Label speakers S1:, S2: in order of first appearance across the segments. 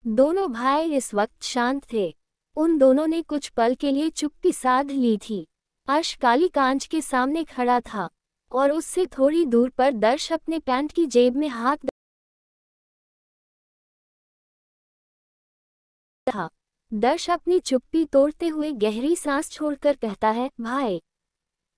S1: दोनों भाई इस वक्त शांत थे। उन दोनों ने कुछ पल के लिए चुप्पी साध ली थी। अर्श काली कांच के सामने खड़ा था और उससे थोड़ी दूर पर दर्श अपने पैंट की जेब में हाथ था। दर्श अपनी चुप्पी तोड़ते हुए गहरी सांस छोड़कर कहता है, भाई,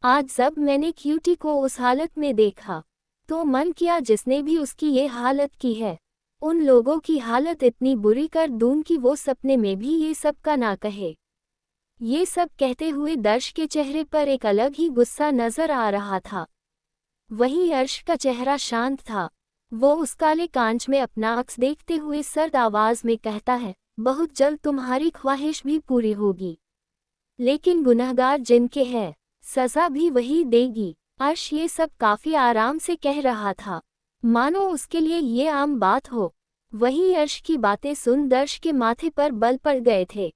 S1: आज जब मैंने क्यूटी को उस हालत में देखा तो मन किया जिसने भी उसकी ये हालत की है, उन लोगों की हालत इतनी बुरी कर दूं कि वो सपने में भी ये सब का ना कहे। ये सब कहते हुए दर्श के चेहरे पर एक अलग ही गुस्सा नजर आ रहा था। वहीं अर्श का चेहरा शांत था। वो उस काले कांच में अपना अक्स देखते हुए सर्द आवाज में कहता है, बहुत जल्द तुम्हारी ख्वाहिश भी पूरी होगी, लेकिन गुनहगार जिनके है सजा भी वही देगी। अर्श ये सब काफी आराम से कह रहा था, मानो उसके लिए ये आम बात हो। वहीं अर्श की बातें सुन दर्श के माथे पर बल पड़ गए थे।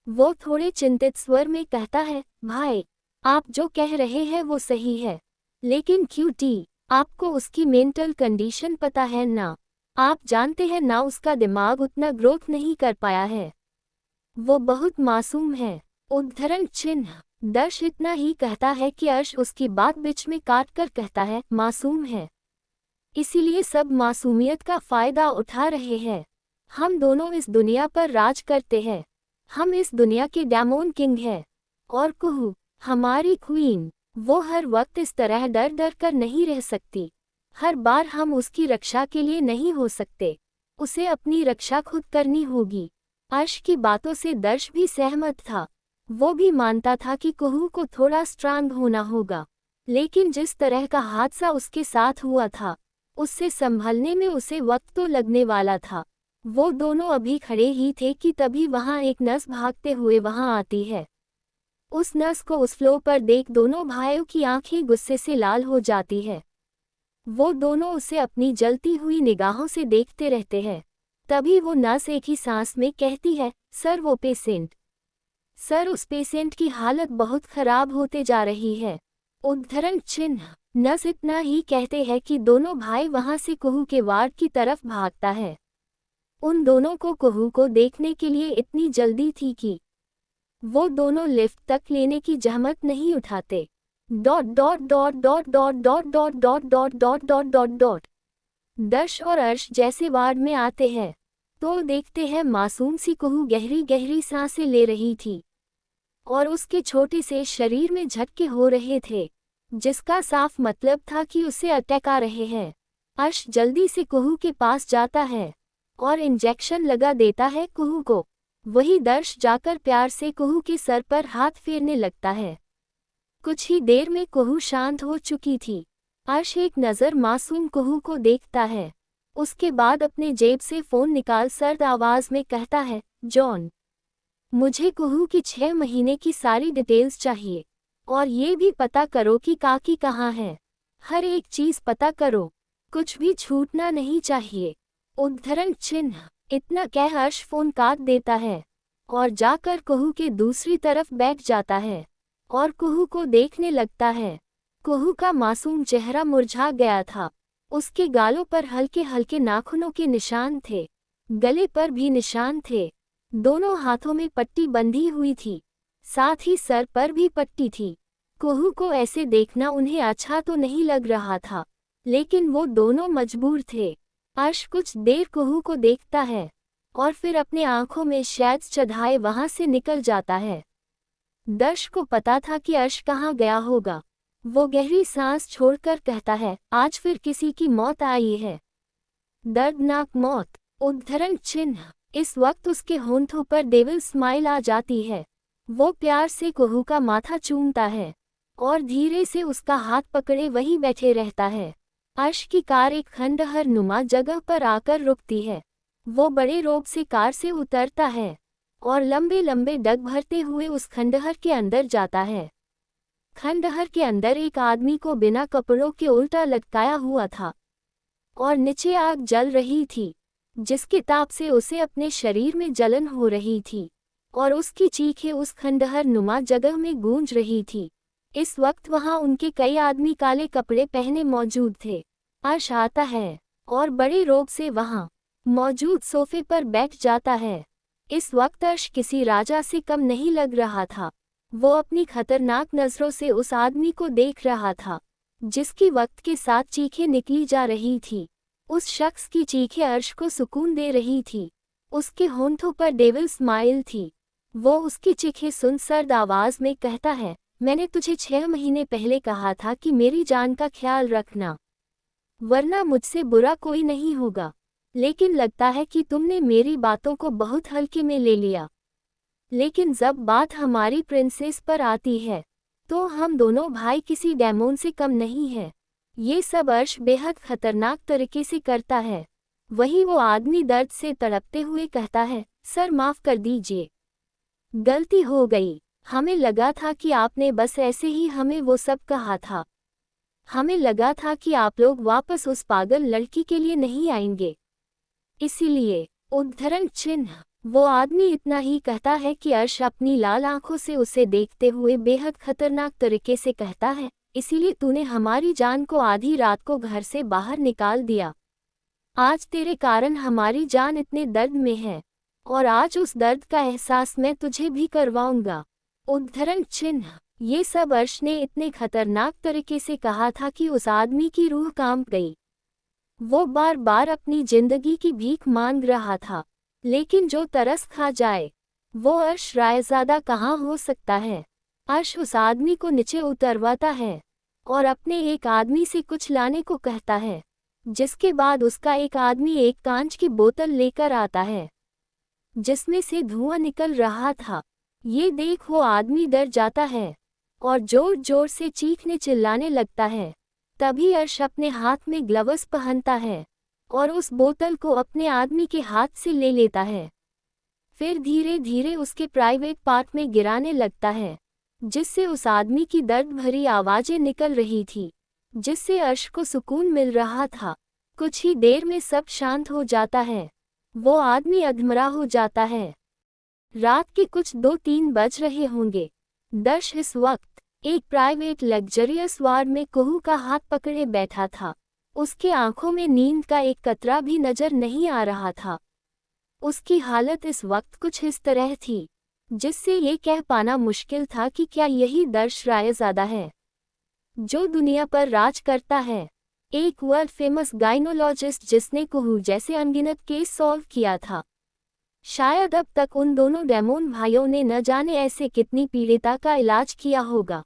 S1: वो थोड़े चिंतित स्वर में कहता है, भाई, आप जो कह रहे हैं वो सही है, लेकिन क्यूटी, आपको उसकी मेंटल कंडीशन पता है ना? आप जानते हैं ना उसका दिमाग उतना ग्रोथ नहीं कर पाया है। वो बहुत मासूम है। उद्धरण चिन्ह। दर्श इतना ही कहता है कि अर्श उसकी बात बीच में काट कर कहता है, मासूम है, इसीलिए सब मासूमियत का फायदा उठा रहे हैं। हम दोनों इस दुनिया पर राज करते हैं। हम इस दुनिया के डेमोन किंग हैं। और कुहू, हमारी क्वीन, वो हर वक्त इस तरह डर डर कर नहीं रह सकती। हर बार हम उसकी रक्षा के लिए नहीं हो सकते। उसे अपनी रक्षा खुद करनी होगी। अर्श की बातों से दर्श भी सहमत था। वो भी मानता था कि कुहू को थोड़ा स्ट्रांग होना होगा, लेकिन जिस तरह का हादसा उसके साथ हुआ था, उससे संभलने में उसे वक्त तो लगने वाला था। वो दोनों अभी खड़े ही थे कि तभी वहां एक नस भागते हुए वहां आती है। उस नस को उस फ्लो पर देख दोनों भाइयों की आंखें गुस्से से लाल हो जाती है। वो दोनों उसे अपनी जलती हुई निगाहों से देखते रहते हैं। तभी वो नस एक ही सांस में कहती है, सर, वो पेशेंट, सर, उस पेशेंट की हालत बहुत खराब होते जा रही है। उद्धरण चिन्ह। नस इतना ही कहते हैं कि दोनों भाई वहां से कुहू के वार्ड की तरफ भागता है। उन दोनों को कुहू को देखने के लिए इतनी जल्दी थी कि वो दोनों लिफ्ट तक लेने की जहमत नहीं उठाते। Dot dot dot dot dot dot dot dot dot dot dot dot dot. दर्श और अर्श जैसे वार्ड में आते हैं तो देखते हैं मासूम सी कुहू गहरी गहरी सांसें ले रही थी और उसके छोटे से शरीर में झटके हो रहे थे, जिसका साफ मतलब था कि उसे अटैक आ रहे हैं। अर्श जल्दी से कुहू के पास जाता है और इंजेक्शन लगा देता है कुहू को। वही दर्श जाकर प्यार से कुहू के सर पर हाथ फेरने लगता है। कुछ ही देर में कुहू शांत हो चुकी थी। अर्श एक नज़र मासूम कुहू को देखता है, उसके बाद अपने जेब से फ़ोन निकाल सर्द आवाज़ में कहता है, जॉन, मुझे कुहू की 6 महीने की सारी डिटेल्स चाहिए और ये भी पता करो कि काकी कहाँ है। हर एक चीज़ पता करो, कुछ भी छूटना नहीं चाहिए। उद्धरण चिन्ह। इतना कह अर्श फ़ोन काट देता है और जाकर कुहू के दूसरी तरफ बैठ जाता है और कुहू को देखने लगता है। कुहू का मासूम चेहरा मुरझा गया था। उसके गालों पर हल्के हल्के नाखूनों के निशान थे, गले पर भी निशान थे। दोनों हाथों में पट्टी बंधी हुई थी, साथ ही सर पर भी पट्टी थी। कुहू को ऐसे देखना उन्हें अच्छा तो नहीं लग रहा था, लेकिन वो दोनों मजबूर थे। अर्श कुछ देर कुहू को देखता है और फिर अपने आंखों में शैद चढ़ाए वहां से निकल जाता है। दर्श को पता था कि अर्श कहाँ गया होगा। वो गहरी सांस छोड़कर कहता है, आज फिर किसी की मौत आई है। दर्दनाक मौत। उद्धरण चिन्ह। इस वक्त उसके होंठों पर डेविल स्माइल आ जाती है। वो प्यार से कुहू का माथा चूमता है और धीरे से उसका हाथ पकड़े वहीं बैठे रहता है। अर्श की कार एक खंडहर नुमा जगह पर आकर रुकती है। वो बड़े रोब से कार से उतरता है और लंबे लंबे डग भरते हुए उस खंडहर के अंदर जाता है। खंडहर के अंदर एक आदमी को बिना कपड़ों के उल्टा लटकाया हुआ था और नीचे आग जल रही थी, जिसके ताप से उसे अपने शरीर में जलन हो रही थी और उसकी चीखें उस खंडहर नुमा जगह में गूंज रही थी। इस वक्त वहां उनके कई आदमी काले कपड़े पहने मौजूद थे। अर्श आता है और बड़े रोब से वहां मौजूद सोफे पर बैठ जाता है। इस वक्त अर्श किसी राजा से कम नहीं लग रहा था। वो अपनी खतरनाक नज़रों से उस आदमी को देख रहा था जिसकी वक्त के साथ चीखें निकली जा रही थी। उस शख्स की चीखें अर्श को सुकून दे रही थी। उसके होंठों पर डेविल स्माइल थी। वो उसकी चीखें सुन सर्द आवाज में कहता है, मैंने तुझे 6 महीने पहले कहा था कि मेरी जान का ख्याल रखना, वरना मुझसे बुरा कोई नहीं होगा। लेकिन लगता है कि तुमने मेरी बातों को बहुत हल्के में ले लिया। लेकिन जब बात हमारी प्रिंसेस पर आती है तो हम दोनों भाई किसी डेमोन से कम नहीं है। ये सब अर्श बेहद खतरनाक तरीके से करता है। वही वो आदमी दर्द से तड़पते हुए कहता है, सर माफ कर दीजिए, गलती हो गई। हमें लगा था कि आपने बस ऐसे ही हमें वो सब कहा था। हमें लगा था कि आप लोग वापस उस पागल लड़की के लिए नहीं आएंगे, इसीलिए। उद्धरण चिन्ह। वो आदमी इतना ही कहता है कि अर्श अपनी लाल आंखों से उसे देखते हुए बेहद खतरनाक तरीके से कहता है, इसीलिए तूने हमारी जान को आधी रात को घर से बाहर निकाल दिया। आज तेरे कारण हमारी जान इतने दर्द में है और आज उस दर्द का एहसास मैं तुझे भी करवाऊंगा। उद्धरण चिन्ह। ये सब अर्श ने इतने खतरनाक तरीके से कहा था कि उस आदमी की रूह कांप गई। वो बार बार अपनी जिंदगी की भीख मांग रहा था, लेकिन जो तरस खा जाए वो अर्श रायज़ादा कहाँ हो सकता है। अर्श उस आदमी को नीचे उतरवाता है और अपने एक आदमी से कुछ लाने को कहता है, जिसके बाद उसका एक आदमी एक कांच की बोतल लेकर आता है जिसमें से धुआं निकल रहा था। ये देख वो आदमी डर जाता है और जोर जोर से चीखने चिल्लाने लगता है। तभी अर्श अपने हाथ में ग्लव्स पहनता है और उस बोतल को अपने आदमी के हाथ से ले लेता है। फिर धीरे धीरे उसके प्राइवेट पार्ट में गिराने लगता है, जिससे उस आदमी की दर्द भरी आवाज़ें निकल रही थी, जिससे अर्श को सुकून मिल रहा था। कुछ ही देर में सब शांत हो जाता है। वो आदमी अधमरा हो जाता है। रात के कुछ 2-3 बज रहे होंगे। दर्श इस वक्त एक प्राइवेट लग्जरियस वार्ड में कुहू का हाथ पकड़े बैठा था। उसके आंखों में नींद का एक कतरा भी नजर नहीं आ रहा था। उसकी हालत इस वक्त कुछ इस तरह थी जिससे ये कह पाना मुश्किल था कि क्या यही दर्श रायज़ादा है जो दुनिया पर राज करता है। एक वर्ल्ड फेमस गाइनोलॉजिस्ट जिसने कुहू जैसे अनगिनत केस सॉल्व किया था। शायद अब तक उन दोनों डेमोन भाइयों ने न जाने ऐसे कितनी पीड़िता का इलाज किया होगा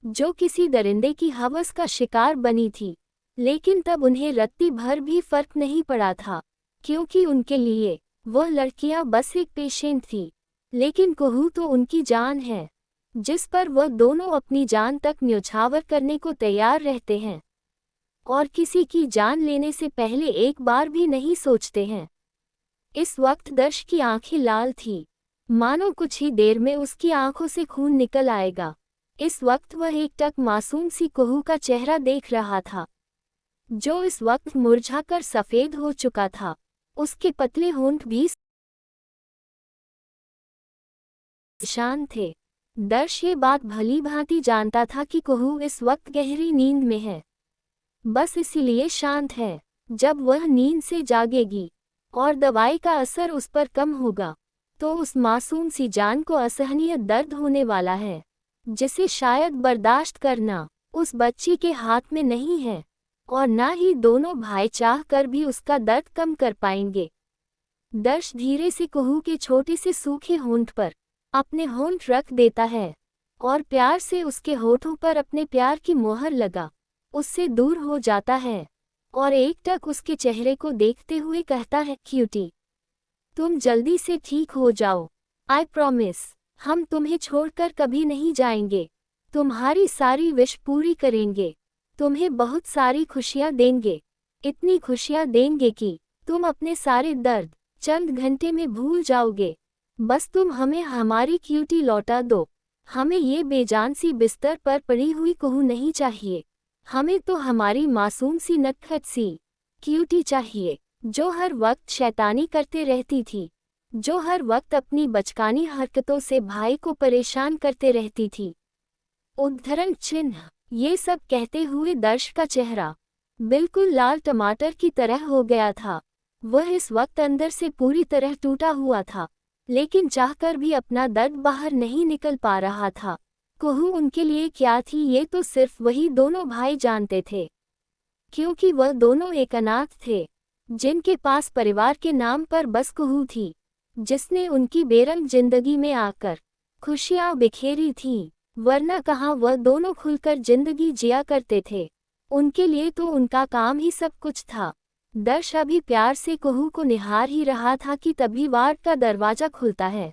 S1: जो किसी दरिंदे की हवस का शिकार बनी थी। लेकिन तब उन्हें रत्ती भर भी फर्क नहीं पड़ा था, क्योंकि उनके लिए वह लड़कियां बस एक पेशेंट थी। लेकिन कुहू तो उनकी जान है, जिस पर वह दोनों अपनी जान तक न्यौछावर करने को तैयार रहते हैं और किसी की जान लेने से पहले एक बार भी नहीं सोचते हैं। इस वक्त दर्श की आंखें लाल थी, मानो कुछ ही देर में उसकी आंखों से खून निकल आएगा। इस वक्त वह एकटक मासूम सी कुहू का चेहरा देख रहा था, जो इस वक्त मुरझाकर सफेद हो चुका था। उसके पतले होंठ भी शांत थे। दर्श ये बात भली भांति जानता था कि कुहू इस वक्त गहरी नींद में है, बस इसीलिए शांत है। जब वह नींद से जागेगी और दवाई का असर उस पर कम होगा तो उस मासूम सी जान को असहनीय दर्द होने वाला है, जिसे शायद बर्दाश्त करना उस बच्ची के हाथ में नहीं है और ना ही दोनों भाई चाह कर भी उसका दर्द कम कर पाएंगे। दर्श धीरे से कुहू के छोटे से सूखे होंठ पर अपने होंठ रख देता है और प्यार से उसके होठों पर अपने प्यार की मोहर लगा उससे दूर हो जाता है और एकटक उसके चेहरे को देखते हुए कहता है, क्यूटी, तुम जल्दी से ठीक हो जाओ। आई प्रॉमिस, हम तुम्हें छोड़कर कभी नहीं जाएंगे। तुम्हारी सारी विश पूरी करेंगे। तुम्हें बहुत सारी खुशियां देंगे, इतनी खुशियां देंगे कि तुम अपने सारे दर्द चंद घंटे में भूल जाओगे। बस तुम हमें हमारी क्यूटी लौटा दो। हमें ये बेजान सी बिस्तर पर पड़ी हुई कुहू नहीं चाहिए। हमें तो हमारी मासूम सी नटखट सी क्यूटी चाहिए, जो हर वक्त शैतानी करते रहती थी, जो हर वक्त अपनी बचकानी हरकतों से भाई को परेशान करते रहती थी। उद्धरण चिन्ह। ये सब कहते हुए दर्श का चेहरा बिल्कुल लाल टमाटर की तरह हो गया था। वह इस वक्त अंदर से पूरी तरह टूटा हुआ था, लेकिन चाहकर भी अपना दर्द बाहर नहीं निकल पा रहा था। कुहू उनके लिए क्या थी ये तो सिर्फ वही दोनों भाई जानते थे, क्योंकि वह दोनों एक अनाथ थे, जिनके पास परिवार के नाम पर बस कुहू थी, जिसने उनकी बेरंग जिंदगी में आकर खुशियां बिखेरी थीं, वरना कहाँ वह दोनों खुलकर जिंदगी जिया करते थे। उनके लिए तो उनका काम ही सब कुछ था। दर्श अभी प्यार से कुहू को निहार ही रहा था कि तभी वार्ड का दरवाजा खुलता है,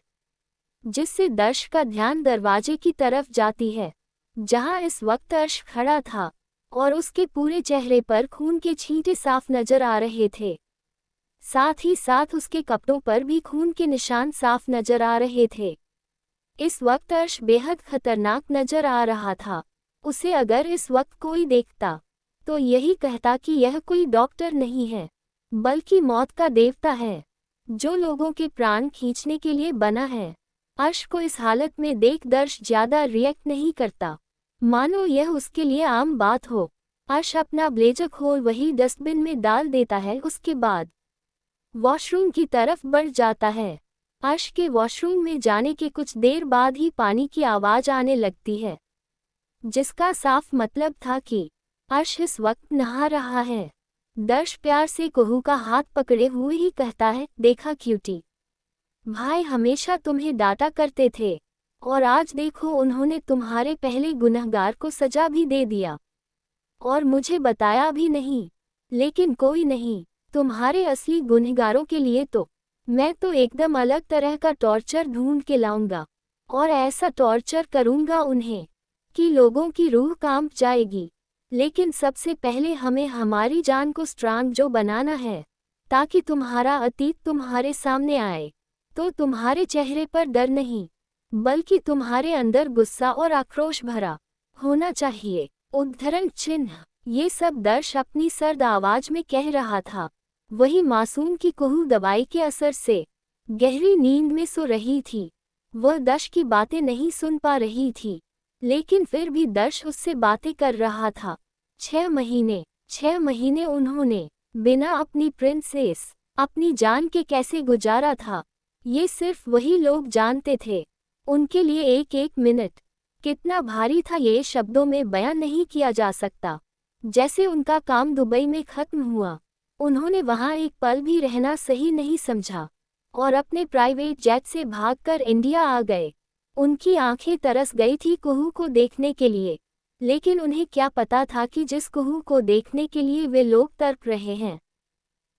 S1: जिससे दर्श का ध्यान दरवाजे की तरफ जाती है, जहां इस वक्त अर्श खड़ा था और उसके पूरे चेहरे पर खून के छींटे साफ नजर आ रहे थे। साथ ही साथ उसके कपड़ों पर भी खून के निशान साफ नजर आ रहे थे। इस वक्त अर्श बेहद खतरनाक नजर आ रहा था। उसे अगर इस वक्त कोई देखता तो यही कहता कि यह कोई डॉक्टर नहीं है, बल्कि मौत का देवता है, जो लोगों के प्राण खींचने के लिए बना है। अर्श को इस हालत में देख दर्श ज्यादा रिएक्ट नहीं करता, मानो यह उसके लिए आम बात हो। अर्श अपना ब्लेजर खोल वही डस्टबिन में डाल देता है, उसके बाद वॉशरूम की तरफ बढ़ जाता है। अर्श के वॉशरूम में जाने के कुछ देर बाद ही पानी की आवाज आने लगती है, जिसका साफ मतलब था कि अर्श इस वक्त नहा रहा है। दर्श प्यार से कुहू का हाथ पकड़े हुए ही कहता है, देखा क्यूटी, भाई हमेशा तुम्हें डांटा करते थे और आज देखो उन्होंने तुम्हारे पहले गुनहगार को सजा भी दे दिया और मुझे बताया भी नहीं। लेकिन कोई नहीं, तुम्हारे असली गुनहगारों के लिए तो मैं तो एकदम अलग तरह का टॉर्चर ढूंढ के लाऊंगा और ऐसा टॉर्चर करूंगा उन्हें कि लोगों की रूह कांप जाएगी। लेकिन सबसे पहले हमें हमारी जान को स्ट्रांग जो बनाना है, ताकि तुम्हारा अतीत तुम्हारे सामने आए तो तुम्हारे चेहरे पर डर नहीं, बल्कि तुम्हारे अंदर गुस्सा और आक्रोश भरा होना चाहिए। उद्धरण चिन्ह। ये सब दर्श अपनी सर्द आवाज में कह रहा था। वही मासूम की कुहू दवाई के असर से गहरी नींद में सो रही थी। वह दर्श की बातें नहीं सुन पा रही थी, लेकिन फिर भी दर्श उससे बातें कर रहा था। 6 महीने उन्होंने बिना अपनी प्रिंसेस, अपनी जान के कैसे गुजारा था, ये सिर्फ वही लोग जानते थे। उनके लिए एक एक मिनट कितना भारी था ये शब्दों में बयां नहीं किया जा सकता। जैसे उनका काम दुबई में खत्म हुआ, उन्होंने वहां एक पल भी रहना सही नहीं समझा और अपने प्राइवेट जेट से भागकर इंडिया आ गए। उनकी आंखें तरस गई थी कुहू को देखने के लिए, लेकिन उन्हें क्या पता था कि जिस कुहू को देखने के लिए वे लोग तड़प रहे हैं,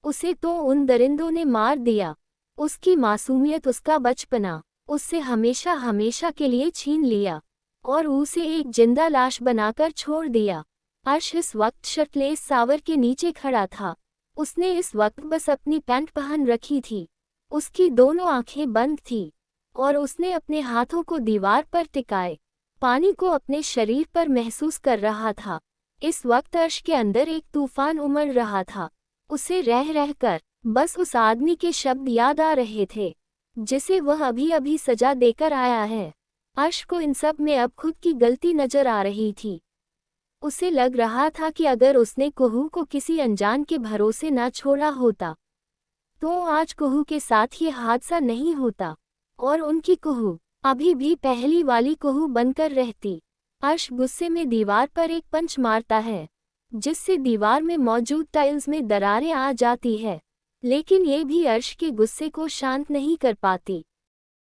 S1: उसे तो उन दरिंदों ने मार दिया। उसकी मासूमियत, उसका बचपना उससे हमेशा हमेशा के लिए छीन लिया और उसे एक जिंदा लाश बनाकर छोड़ दिया। अर्श इस वक्त शर्टलेस सावर के नीचे खड़ा था। उसने इस वक्त बस अपनी पैंट पहन रखी थी। उसकी दोनों आंखें बंद थी और उसने अपने हाथों को दीवार पर टिकाए पानी को अपने शरीर पर महसूस कर रहा था। इस वक्त अर्श के अंदर एक तूफान उमड़ रहा था। उसे रह रहकर बस उस आदमी के शब्द याद आ रहे थे, जिसे वह अभी अभी सजा देकर आया है। अर्श को इन सब में अब खुद की गलती नजर आ रही थी। उसे लग रहा था कि अगर उसने कुहू को किसी अनजान के भरोसे न छोड़ा होता, तो आज कुहू के साथ ये हादसा नहीं होता और उनकी कुहू अभी भी पहली वाली कुहू बनकर रहती। अर्श गुस्से में दीवार पर एक पंच मारता है, जिससे दीवार में मौजूद टाइल्स में दरारें आ जाती है, लेकिन ये भी अर्श के गुस्से को शांत नहीं कर पाती।